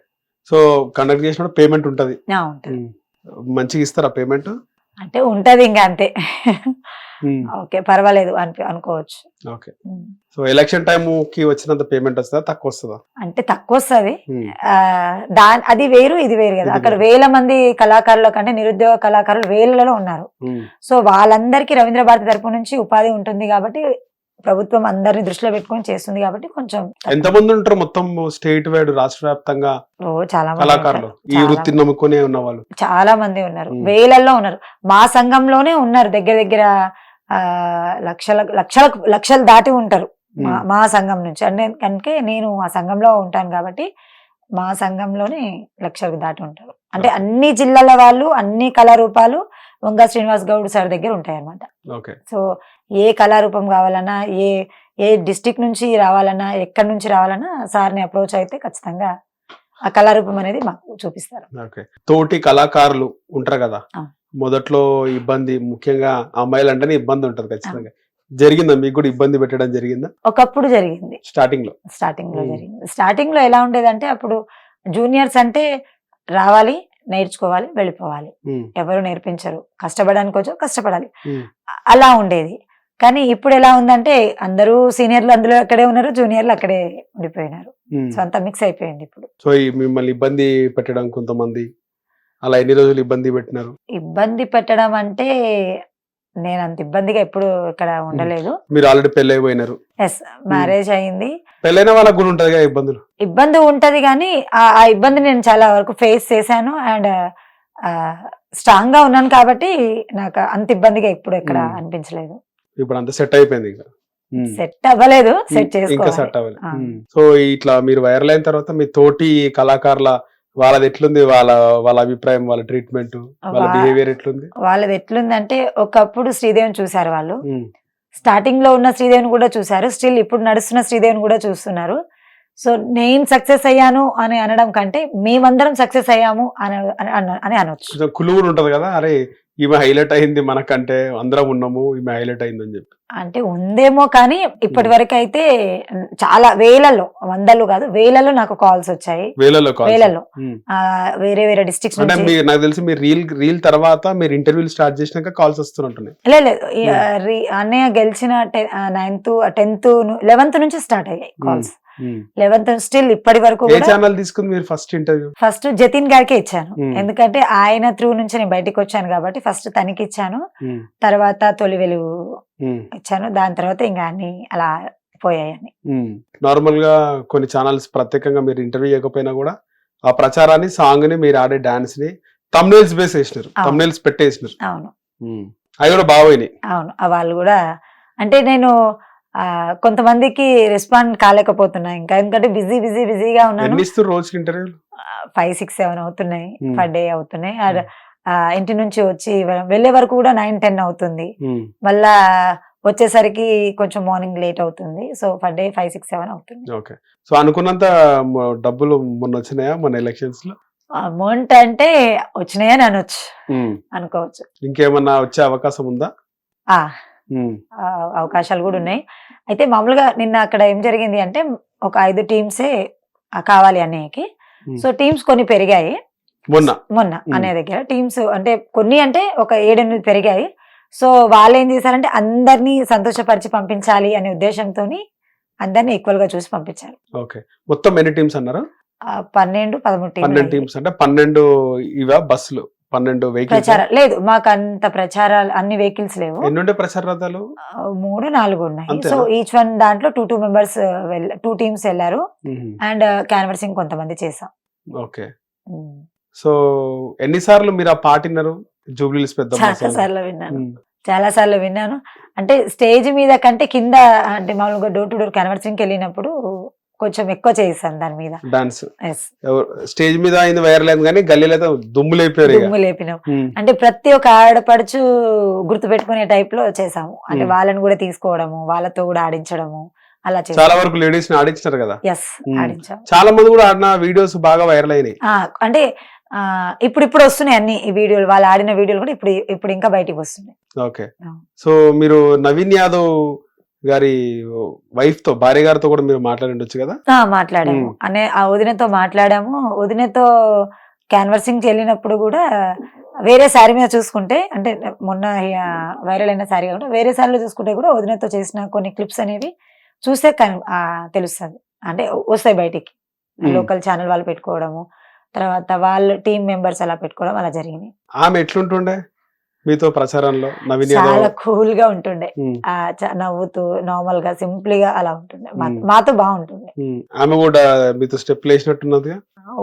సో కండక్ట్ చేసినప్పుడు పేమెంట్ ఉంటది.
ఉంటుంది.
మంచిగా ఇస్తారా పేమెంట్?
అంటే ఉంటది ఇంకా అంతే. ఓకే, పర్వాలేదు అనుకోవచ్చు.
ఓకే. సో ఎలక్షన్ టైం కి వచ్చినంత పేమెంట్ వస్తుందా, తక్కువ వస్తుందా?
అంటే తక్కువ వస్తుంది. అది వేరు ఇది వేరు కదా. అక్కడ వేల మంది కళాకారుల కంటే నిరుద్యోగ కళాకారులు వేలలో ఉన్నారు. సో వాళ్ళందరికీ రవీంద్ర భారతి తరపు నుంచి ఉపాధి ఉంటుంది కాబట్టి ప్రభుత్వం అందరిని దృష్టిలో పెట్టుకొని చేస్తుంది కాబట్టి కొంచెం.
ఎంత మంది ఉంటారు మొత్తం స్టేట్ వైడ్, రాష్ట్ర వ్యాప్తంగా
చాలా
కళాకారులు ఈ వృత్తిని నమ్ముకునే ఉన్న వాళ్ళు?
చాలా మంది ఉన్నారు, వేలల్లో ఉన్నారు. మా సంఘంలోనే ఉన్నారు దగ్గర దగ్గర లక్షలు దాటి ఉంటారు మా సంఘం నుంచి. అంటే నేను ఆ సంఘంలో ఉంటాను కాబట్టి మా సంఘంలోనే లక్షలకు దాటి ఉంటారు. అంటే అన్ని జిల్లాల వాళ్ళు, అన్ని కళారూపాలు వంగ శ్రీనివాస్ గౌడ్ సార్ దగ్గర ఉంటాయి అన్నమాట. సో ఏ కళారూపం కావాలన్నా, ఏ డిస్ట్రిక్ట్ నుంచి రావాలన్నా, ఎక్కడి నుంచి రావాలన్నా సార్ని అప్రోచ్ అయితే ఖచ్చితంగా ఆ కళారూపం అనేది మాకు చూపిస్తారు.
తోటి కళాకారులు ఉంటారు కదా, మొదట్లో ఇబ్బంది, ముఖ్యంగా అమ్మాయిలు అంటేనే ఇబ్బంది ఉంటుంది ఖచ్చితంగా. జరిగిందా మీకు కూడా ఇబ్బంది పెట్టడం జరిగిందా?
ఒకప్పుడు జరిగింది.
స్టార్టింగ్ లో
జరిగింది. స్టార్టింగ్ లో ఎలా ఉండేదంటే, అప్పుడు జూనియర్స్ అంటే రావాలి, నేర్చుకోవాలి, వెళ్ళిపోవాలి, ఎవరు నేర్పించరు, కష్టపడడానికి వచ్చో కష్టపడాలి, అలా ఉండేది. కానీ ఇప్పుడు ఎలా ఉందంటే అందరూ సీనియర్లు అందులో అక్కడే ఉన్నారు, జూనియర్లు అక్కడే ఉండిపోయినారు. సో అంతా మిక్స్ అయిపోయింది ఇప్పుడు.
సో మిమ్మల్ని ఇబ్బంది పెట్టడం కొంతమంది, అలా ఎన్ని రోజులు ఇబ్బంది పెట్టినారు?
ఇబ్బంది పెట్టడం అంటే నేను అంత ఇబ్బందిగా ఎప్పుడు ఇక్కడ ఉండలేదు.
మీరు ఆల్రెడీ పెళ్లి అయిపోయినారు?
ఎస్, మ్యారేజ్ అయింది.
పెళ్ళైన వాళ్ళకు కూడా ఉంటది ఇబ్బందులు?
ఇబ్బంది ఉంటది, కానీ ఆ ఇబ్బంది నేను చాలా వరకు ఫేస్ చేశాను అండ్ స్ట్రాంగ్ గా ఉన్నాను కాబట్టి నాకు అంత ఇబ్బందిగా ఇప్పుడు ఎక్కడ అనిపించలేదు.
ఇప్పుడు అంత సెట్ అయిపోయింది? ఇంకా
సెట్ అవ్వలేదు, సెట్ చేసుకోవాలి.
సో ఇట్లా మీరు వైరల్ అయిన తర్వాత మీ తోటి కళాకారుల వాళ్ళది ఎట్లుంది, వాళ్ళ అభిప్రాయం, వాళ్ళ ట్రీట్మెంట్, వాళ్ళ బిహేవియర్ ఎట్లుంది?
వాళ్ళది ఎట్లుంది అంటే, ఒకప్పుడు శ్రీదేవిని చూసారు వాళ్ళు, స్టార్టింగ్ లో ఉన్న శ్రీదేవిని కూడా చూసారు, స్టిల్ ఇప్పుడు నడుస్తున్న శ్రీదేవిని కూడా చూస్తున్నారు. సో నేను సక్సెస్ అయ్యాను అని అనడం కంటే మేమందరం సక్సెస్ అయ్యాము అని అనొచ్చు.
కులుగురు ఉంటది కదా, అరే ఈమె హైలైట్ అయింది మనకంటే, అందరం ఉన్నాము, ఈమె హైలైట్ అయిందని చెప్పి.
అంటే ఉందేమో, కానీ ఇప్పటి వరకు అయితే చాలా వేలలో, వందలు కాదు వేలలో నాకు కాల్స్ వచ్చాయి. వేలలో వేరే వేరే డిస్ట్రిక్ట్స్ నుంచి.
నాకు తెలిసి మీరు రీల్ తర్వాత మీరు ఇంటర్వ్యూలు స్టార్ట్ చేసినాక కాల్స్ వస్తున్నట్టున్నాయి.
లేదు, అన్నయ్య గెలిచిన 9th 10th 11th నుంచి స్టార్ట్ అయ్యాయి కాల్స్. 11th స్టిల్ ఇప్పటి వరకు.
తీసుకుంది మీరు ఫస్ట్ ఇంటర్వ్యూ?
ఫస్ట్ జతిన్ గారికి ఇచ్చాను, ఎందుకంటే ఆయన త్రూ నుంచి నేను బయటకు వచ్చాను కాబట్టి ఫస్ట్ తనకి ఇచ్చాను, తర్వాత తొలి వెలుగు ఇచ్చాను, దాని తర్వాత ఇంకా అన్ని అలా పోయాయని.
నార్మల్ గా కొన్ని ఛానల్స్ ప్రత్యేకంగా మీరు ఇంటర్వ్యూ చేయకపోయినా కూడా ఆ ప్రచారాన్ని, సాంగ్ ని, మీరు ఆడే డాన్స్ ని థంబ్నెయిల్స్ బేస్ చేసినారు, థంబ్నెయిల్స్ పెట్టేసినారు.
అవును,
అవి కూడా బాగున్నాయి.
అవును, వాళ్ళు కూడా. అంటే నేను కొంతమందికి రెస్పాండ్ కాలేకపోతున్నా ఇంకా, ఎందుకంటే బిజీగా ఉన్నాను.
రోజుకి ఇంటర్వ్యూ
5, 6, 7 అవుతున్నాయి పర్ డే అవుతున్నాయి. ఇంటి నుంచి వచ్చి వెళ్లే వరకు కూడా 9, 10 అవుతుంది, మళ్ళా వచ్చేసరికి కొంచెం మార్నింగ్ లేట్ అవుతుంది. సో పర్ డే 5, 6, 7 అవుతుంది.
ఓకే. సో అనుకున్నంత డబ్బులు మొన్న వచ్చినాయా మన ఎలక్షన్స్ లో?
అమౌంట్ అంటే వచ్చినాయని అనొచ్చు, అనుకోవచ్చు.
ఇంకేమన్నా వచ్చే అవకాశం ఉందా?
అవకాశాలు కూడా ఉన్నాయి. అయితే మామూలుగా నిన్న అక్కడ ఏం జరిగింది అంటే, ఒక 5 టీమ్సే కావాలి అన్నయ్యకి. సో టీమ్స్ కొన్ని పెరిగాయి మొన్న అన్నయ్య దగ్గర. టీమ్స్ అంటే కొన్ని అంటే ఒక 7-8 పెరిగాయి. సో వాళ్ళు ఏం చేశారంటే అందరినీ సంతోషపరిచి పంపించాలి అనే ఉద్దేశంతో అందరినీ ఈక్వల్ గా చూసి పంపించారు.
ఓకే. మొత్తం ఎన్ని టీమ్స్ అన్నారు?
12, 13
టీమ్స్. అంటే 12 ఇవా బస్సులు? 12 వెహికల్స్
లేదు, మాకు అంత ప్రచారాలు, అన్ని వెహికల్స్ లేవు.
ఎన్ని ప్రచార రథాలు?
3, 4 ఉన్నాయి. సో ఈచ్ వన్ దాంట్లో 2 మెంబర్స్ 2 టీమ్స్ వెళ్ళారు అండ్ క్యాన్వర్సింగ్ కొంతమంది చేసాం.
ఓకే. సో ఎన్నిసార్లు మీరు ఆ పాట విన్నారు? జూబ్లీహిల్స్ పెద్ద
చాలా సార్లు విన్నాను. అంటే స్టేజ్ మీద కంటే కింద, అంటే మామూలుగా డోర్ టు డోర్ క్యాన్వర్సింగ్ వెళ్ళినప్పుడు కొంచెం ఎక్కువ చేస్తాను దాని మీద డాన్స్.
స్టేజ్ మీద అయింది వైరల్ అయింది, కానీ గల్లీలో దుమ్ము
లేపినాం. అంటే ప్రతి ఒక్క ఆడపడుచు గుర్తు పెట్టుకునే టైప్ లో చేసాము. అంటే వాళ్ళని కూడా తీసుకోవడము, వాళ్ళతో కూడా ఆడించడము, అలా
చాలా
చేసాం.
వరకు లేడీస్ ని ఆడించినారు కదా.
ఎస్,
ఉమ్.
ఆడించాం.
చాలా మంది కూడా ఆడిన వీడియోస్ బాగా వైరల్ అయినాయి.
అంటే ఇప్పుడు వస్తున్నాయి అన్ని ఈ వీడియోలు, వాళ్ళు ఆడిన వీడియోలు కూడా ఇప్పుడు ఇంకా బయటికి వస్తున్నాయి.
ఓకే.
అవును.
సో మీరు నవీన్ యాదవ్ గారి వైఫ్ తో, భార్య గారితో కూడా మీరు మాట్లాడిండొచ్చు కదా.
మాట్లాడాము ఆ వదినతో మాట్లాడాము. వదినతో క్యాన్వర్సింగ్ వెళ్ళినప్పుడు కూడా వేరే శారీ మీద చూసుకుంటే, అంటే మొన్న వైరల్ అయిన శారీ కాకుండా వేరే శారీలో చూసుకుంటే కూడా వదినతో చేసిన కొన్ని క్లిప్స్ అనేవి చూస్తే తెలుస్తుంది, అంటే వస్తాయి బయటికి. లోకల్ ఛానల్ వాళ్ళు పెట్టుకోవడము, తర్వాత వాళ్ళ టీం మెంబర్స్ అలా పెట్టుకోవడం అలా జరిగినాయి.
ఆమె ఎట్లుంటుండే మీతో ప్రచారంలో? నవీన్
చాలా
యాదవ్
కూల్ గా ఉంటుండే, నవ్వుతూ నార్మల్ గా సింపుల్ గా అలా ఉంటుండే, మాతో బాగుంటుండే.
ఆమె కూడా మీతో స్టెప్ వేసినట్టున్నదిగా.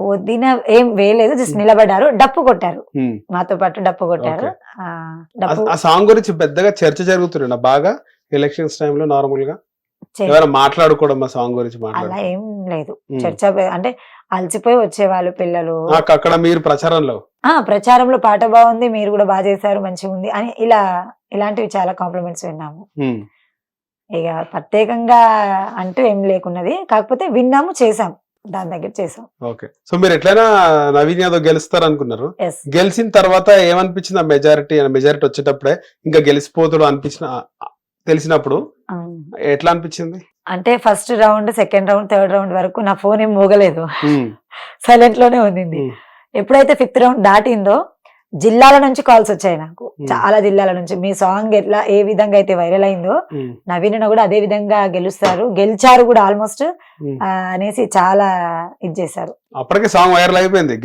వదిన ఏం వేయలేదు, జస్ట్ నిలబడ్డారు, డప్పు కొట్టారు, మాతో పాటు డప్పు కొట్టారు.
ఆ సాంగ్ గురించి పెద్దగా చర్చ జరుగుతుండే బాగా ఎలక్షన్స్ టైంలో. నార్మల్ గా ఎవరైనా మాట్లాడుకోవడం ఆ సాంగ్ గురించి
అలా ఏం లేదు చర్చ, అంటే అలసిపోయి వచ్చేవాళ్ళు పిల్లలు.
అక్కడ మీరు
ప్రచారంలో పాట బాగుంది, మీరు కూడా బాగా చేశారు, మంచిగా ఉంది అని ఇలాంటివి చాలా కాంప్లిమెంట్స్ విన్నాము. ఇక ప్రత్యేకంగా అంటూ ఏం లేకున్నది, కాకపోతే విన్నాము, చేసాం, దాని దగ్గర చేసాం.
ఓకే. సో మీరు ఎట్లయినా నవీన్ యాదవ్ గెలుస్తారు అనుకున్నారు. గెలిచిన తర్వాత ఏమనిపించింది? ఆ మెజారిటీ వచ్చేటప్పుడే ఇంకా గెలిచిపోతాడు తెలిసినప్పుడు ఎట్లా అనిపించింది?
అంటే first round, second round, third round వరకు నా ఫోన్ ఏం మోగలేదు, సైలెంట్ లోనే ఉంది. ఎప్పుడైతే ఫిఫ్త్ రౌండ్ దాటిందో జిల్లాల నుంచి కాల్స్ వచ్చాయి నాకు, చాలా జిల్లాల నుంచి. మీ సాంగ్ ఏ విధంగా అయితే వైరల్ అయిందో నవీన్ కూడా అదే విధంగా గెలిచారు కూడా ఆల్మోస్ట్ అనేసి చాలా ఇది చేశారు.
అప్పటికే సాంగ్ వైరల్ అయిపోయింది.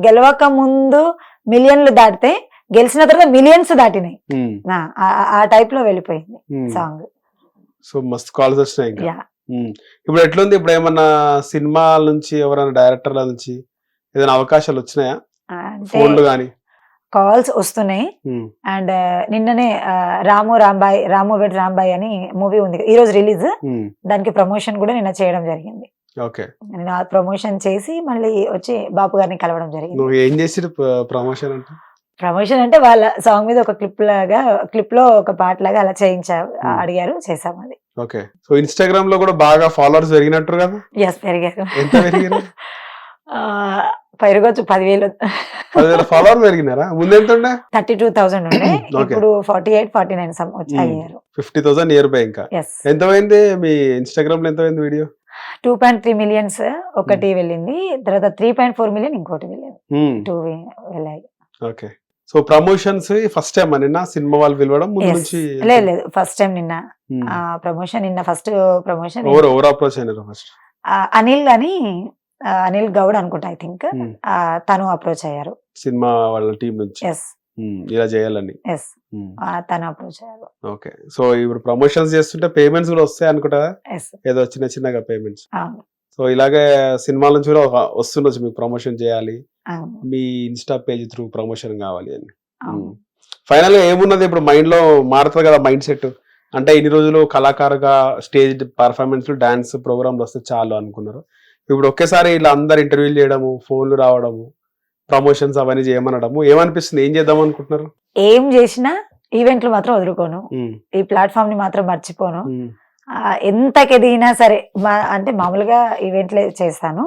గెలవక ముందు మిలియన్లు దాటితే, గెలిచిన తర్వాత మిలియన్స్ దాటినాయి. ఆ టైప్ లో వెళ్ళిపోయింది సాంగ్.
సో మస్తు కాల్స్ వచ్చినాయి. ఇప్పుడు ఎట్లుంది? ఇప్పుడు ఏమన్నా సినిమాల నుంచి, ఎవరైనా డైరెక్టర్ల నుంచి ఏదైనా అవకాశాలు వచ్చినాయా? ఫోన్లు గానీ
కాల్స్ వస్తున్నాయి. అండ్ నిన్ననే రాము వెడ్ రాంబాయ్ అని మూవీ ఉంది, ఈ రోజు రిలీజ్. దానికి ప్రమోషన్ కూడా నిన్న చేయడం జరిగింది. నేను ఆ ప్రమోషన్ చేసి మళ్ళీ వచ్చి బాపు గారిని కలవడం జరిగింది.
ఏం చేసి
ప్రమోషన్ అంటే వాళ్ళ సాంగ్ మీద ఒక క్లిప్ లో ఒక పాట లాగా అలా అడిగారు, చేసాము అది.
ఓకే. సో ఇన్స్టాగ్రామ్ లో కూడా బాగా ఫాలోవర్స్ పెరిగినట్టు కదా?
ఎస్, పెరిగారు.
ఎంత పెరిగారు?
పెరగొచ్చు, 10,000
ఫాలోవర్ పెరిగినారా? ముందు ఎంత ఉండే?
32,000 ఉండే, ఇప్పుడు 48-49 అయ్యారు.
50,000 నియర్ బై. ఇంకా ఎంత పోయింది మీ ఇన్స్టాగ్రామ్ లో? ఎంత పోయింది వీడియో?
2.3 మిలియన్స్ ఒకటి వెళ్ళింది, తర్వాత 3.4 మిలియన్ ఇంకోటి వెళ్ళింది, 2 వెళ్ళాయి.
Okay. So promotions first time నిన్న సినిమా వాళ్ళు పిలవడం? ముందు నుంచి
లేదు, ఫస్ట్ టైం నిన్న ప్రమోషన్. నిన్న ఫస్ట్ ప్రమోషన్
ఎవరు అప్రోచ్ అయినారు ఫస్ట్?
అనిల్ గౌడ్ అనుకుంటా, ఐ థింక్. తను అప్రోచ్ అయ్యారు
సినిమా వాళ్ళ టీం నుంచి, ఇలా చేయాలని.
తను అప్రోచ్ అయ్యారు.
ఓకే. సో ఇప్పుడు ప్రమోషన్స్ చేస్తుంటే పేమెంట్స్ కూడా వస్తాయి అనుకుంటా, ఏదో చిన్నగా పేమెంట్స్. సో ఇలాగే సినిమాల నుంచి కూడా వస్తుండొచ్చు మీకు ప్రమోషన్ చేయాలి, మీ ఇన్స్టా పేజ్ త్రూ ప్రమోషన్ కావాలి అని. ఫైనల్ గా ఏమున్నది ఇప్పుడు మైండ్ లో? మారుతుంది కదా మైండ్ సెట్. అంటే ఇన్ని రోజులు కళాకారుగా స్టేజ్ పర్ఫార్మెన్స్, డాన్స్ ప్రోగ్రాంలు వస్తే చాలు అనుకున్నారు. ఇప్పుడు ఒకేసారి ఇలా అందరు ఇంటర్వ్యూలు చేయడము, ఫోన్లు రావడము, ప్రమోషన్స్ అవన్నీ చేయమనడము, ఏమనిపిస్తుంది? ఏం చేద్దాం అనుకుంటున్నారు?
ఏం చేసినా ఈవెంట్లు మాత్రం వదులుకోను, ఈ ప్లాట్ఫామ్ ని మాత్రం మర్చిపోను. ఎంతకి ఎదిగినా సరే, అంటే మామూలుగా ఈవెంట్లే చేస్తాను.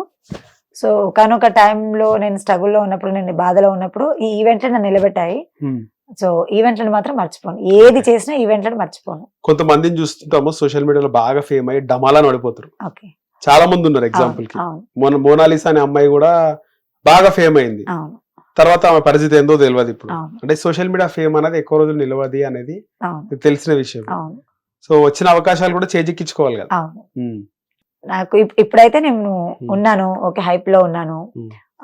సో ఒకనొక టైంలో నేను స్ట్రగుల్లో ఉన్నప్పుడు, నేను బాధలో ఉన్నప్పుడు ఈ ఈవెంట్లు నన్ను నిలబెట్టాయి. సో ఈవెంట్లను మాత్రం మర్చిపోను, ఏది చేసినా ఈవెంట్లను మర్చిపోను.
కొంతమందిని చూస్తుంటాము సోషల్ మీడియాలో బాగా ఫేమ్ అయ్యి డమాలా నడిపోతారు, చాలా మంది ఉన్నారు. ఎగ్జాంపుల్ కి మోనాలిసా అనే అమ్మాయి కూడా బాగా ఫేమ్ అయింది, తర్వాత ఆమె పరిస్థితి ఏందో తెలియదు ఇప్పుడు. అంటే సోషల్ మీడియా ఫేమ్ అనేది ఎక్కువ రోజులు నిలవది అనేది తెలిసిన విషయం. సో వచ్చిన అవకాశాలు కూడా చేజిక్కించుకోవాలి కదా.
నాకు ఇప్పుడైతే నేను ఉన్నాను, ఓకే, హైప్ లో ఉన్నాను.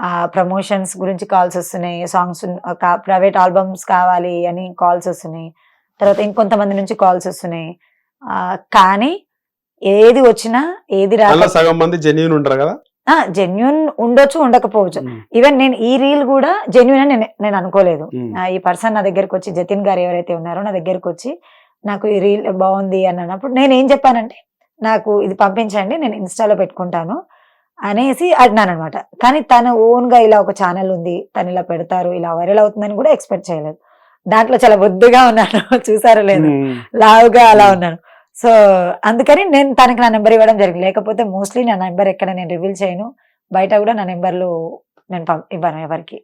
ఆ ప్రమోషన్స్ గురించి కాల్స్ వస్తున్నాయి, సాంగ్స్ ప్రైవేట్ ఆల్బమ్స్ కావాలి అని కాల్స్ వస్తున్నాయి, తర్వాత ఇంకొంతమంది నుంచి కాల్స్ వస్తున్నాయి. కానీ ఏది వచ్చినా ఏది రాదు,
సగం మంది జెన్యూన్ ఉంటారు కదా.
జెన్యూన్ ఉండొచ్చు, ఉండకపోవచ్చు. ఈవెన్ నేను ఈ రీల్ కూడా జెన్యూన్ అని నేను అనుకోలేదు. ఈ పర్సన్ నా దగ్గరకు వచ్చి, జతిన్ గారు ఎవరైతే ఉన్నారో నా దగ్గరకు వచ్చి నాకు ఈ రీల్ బాగుంది అని అన్నప్పుడు నేను ఏం చెప్పానంటే, నాకు ఇది పంపించండి, నేను ఇన్స్టాలో పెట్టుకుంటాను అనేసి అడినాను అనమాట. కానీ తన ఓన్ గా ఇలా ఒక ఛానల్ ఉంది, తను ఇలా పెడతారు, ఇలా వైరల్ అవుతుందని కూడా ఎక్స్పెక్ట్ చేయలేదు. దాంట్లో చాలా బొద్దుగా ఉన్నాను, చూసారో లేదు, లావుగా అలా ఉన్నాను. సో అందుకని నేను తనకి నా నెంబర్ ఇవ్వడం జరిగింది. లేకపోతే మోస్ట్లీ నా నెంబర్ ఎక్కడ నేను రివీల్ చేయను, బయట కూడా నా నెంబర్లు నేను ఇవ్వను ఎవరికి.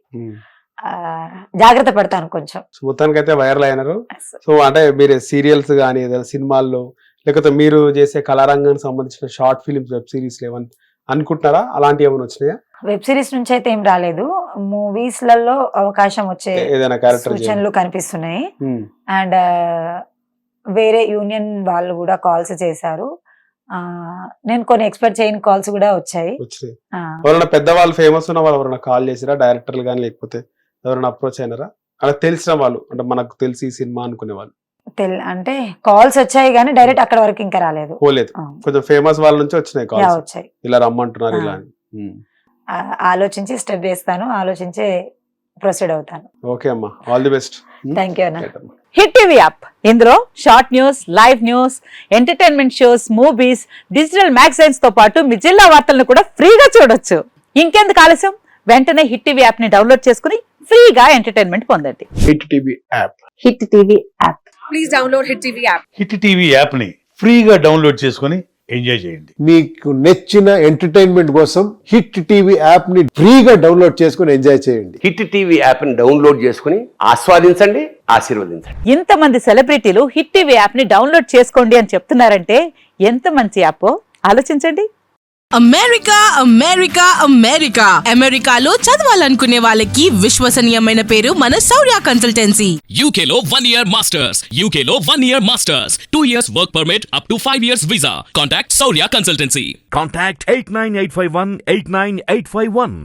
జాగ్రత్త పడతాను కొంచెం.
మొత్తానికి అయితే వైరల్ అయినారు. సో అంటే మీరు సీరియల్స్ కానీ ఏదైనా సినిమాల్లో లేకపోతే మీరు చేసే కళారంగానికి సంబంధించిన షార్ట్ ఫిలిమ్స్, వెబ్ సిరీస్ ఏమని అనుకుంటున్నారా? అలాంటివి ఏమైనా వచ్చినాయా?
వెబ్ సిరీస్ నుంచి అయితే ఏం రాలేదు. మూవీస్ లలో అవకాశం వచ్చే
ఏదైనా క్యారెక్టర్
సూచనలు కనిపిస్తున్నాయి. అండ్ వేరే యూనియన్ వాళ్ళు కూడా కాల్స్ చేశారు. నేను కొన్ని ఎక్స్పెక్ట్ చేయని కాల్స్ కూడా వచ్చాయి.
ఎవరైనా పెద్దవాళ్ళు ఫేమస్ ఉన్న వాళ్ళు ఎవరైనా కాల్ చేసిరా, డైరెక్టర్లు కానీ లేకపోతే ఎవరైనా అప్రోచ్ అయినారా? అలా తెలిసిన వాళ్ళు అంటే మనకు తెలిసి సినిమా అనుకునే వాళ్ళు
అంటే కాల్స్ వచ్చాయి కానీ డైరెక్ట్ అక్కడ వరకు ఇంకా రాలేదు.
పోలేదు. కొంచెం ఫేమస్ వాళ్ళ నుంచి వచ్చినాయి కాల్స్,
వచ్చాయి
ఇలా రమ్మంటున్నారు ఇలా.
ఆలోచించి స్టెప్ వేస్తాను, ఆలోచించే ప్రొసీడ్ అవుతాను.
ఓకే అమ్మా, all the best.
Thank you అన్న.
హిట్ టీవీ యాప్, ఇందులో short news, live news, entertainment shows, movies, digital magazines తో పాటు మీ జిల్లా వార్తలను కూడా ఫ్రీగా చూడొచ్చు. ఇంకెందుకు ఆలస్యం, వెంటనే హిట్ టీవీ యాప్ ని డౌన్లోడ్ చేసుకుని ఫ్రీగా ఎంటర్టైన్మెంట్ పొందండి.
Hit TV app.
Hit TV app.
Please download hit TV app.
Hit TV app ని ఫ్రీగా డౌన్లోడ్ చేసుకుని ఎంజాయ్ చేయండి.
మీకు నచ్చిన ఎంటర్టైన్మెంట్ కోసం హిట్ టీవీ యాప్ ని ఫ్రీగా డౌన్లోడ్ చేసుకుని ఎంజాయ్ చేయండి.
హిట్ టీవీ యాప్ ని డౌన్లోడ్ చేసుకుని ఆస్వాదించండి, ఆశీర్వదించండి.
ఇంతమంది సెలబ్రిటీలు హిట్ టీవీ యాప్ ని డౌన్లోడ్ చేసుకోండి అని చెప్తున్నారంటే ఎంత మంచి యాప్ ఆలోచించండి.
అమెరికా అమెరికా అమెరికా అమెరికాలో చదవాలనుకునే వాళ్ళకి విశ్వసనీయమైన పేరు మన శౌర్య కన్సల్టెన్సీ.
UK లో 1 year masters, UK లో 1 year masters, 2 years work permit up to 5 years visa. Contact Saurya Consultancy.
Contact 89851 89851.